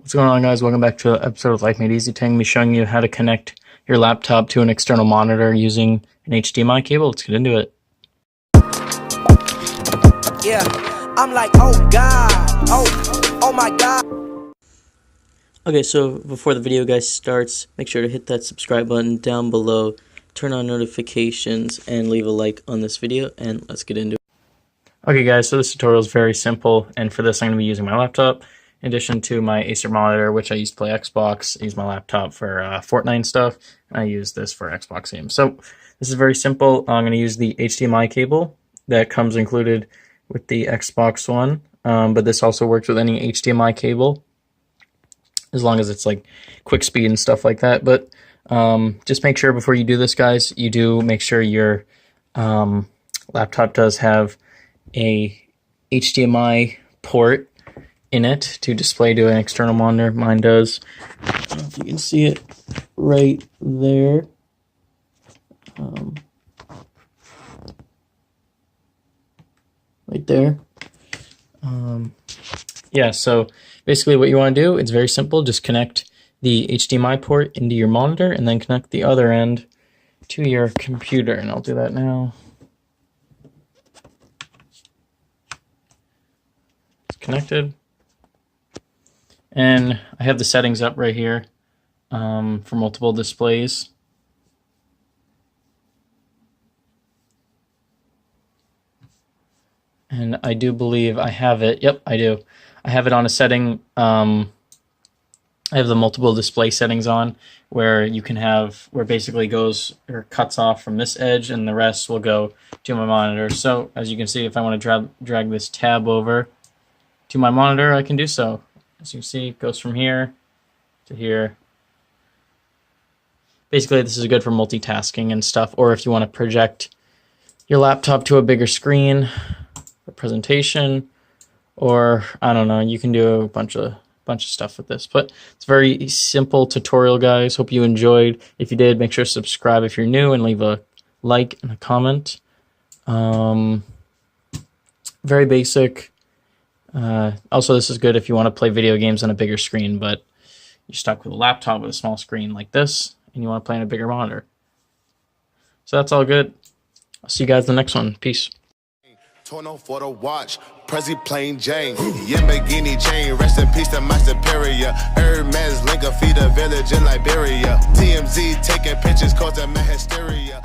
What's going on, guys? Welcome back to an episode of Life Made Easy. Today I'm going to be showing you how to connect your laptop to an external monitor using an HDMI cable. Let's get into it. Yeah, I'm like, oh God, oh my God. Okay, so before the video, guys, starts, make sure to hit that subscribe button down below, turn on notifications, and leave a like on this video, and let's get into it. Okay, guys, so this tutorial is very simple, and for this I'm going to be using my laptop in addition to my Acer monitor, which I use to play Xbox. I use my laptop for Fortnite and stuff, and I use this for Xbox games. So this is very simple. I'm going to use the HDMI cable that comes included with the Xbox One, but this also works with any HDMI cable, as long as it's like quick speed and stuff like that. But just make sure before you do this, guys, you do make sure your laptop does have a HDMI port in it to display to an external monitor. Mine does. I don't know if you can see it right there. Right there. Yeah, so basically what you want to do, it's very simple. Just connect the HDMI port into your monitor and then connect the other end to your computer. And I'll do that now. It's connected. And I have the settings up right here for multiple displays. And I do believe I have it. Yep, I do. I have it on a setting. I have the multiple display settings on where you can have, where basically goes or cuts off from this edge and the rest will go to my monitor. So as you can see, if I want to drag this tab over to my monitor, I can do so. As you can see, it goes from here to here. Basically, this is good for multitasking and stuff, or if you want to project your laptop to a bigger screen for presentation, or I don't know, you can do a bunch of stuff with this. But it's a very simple tutorial, guys. Hope you enjoyed. If you did, make sure to subscribe if you're new and leave a like and a comment. Very basic. Also, this is good if you want to play video games on a bigger screen, but you're stuck with a laptop with a small screen like this, and you want to play on a bigger monitor. So that's all good. I'll see you guys in the next one. Peace. Torno for the watch, Prezi plain Jane, Yamagini chain, rest in peace to my superior. Hermes link a feed a village in Liberia. TMZ taking pictures causing my hysteria.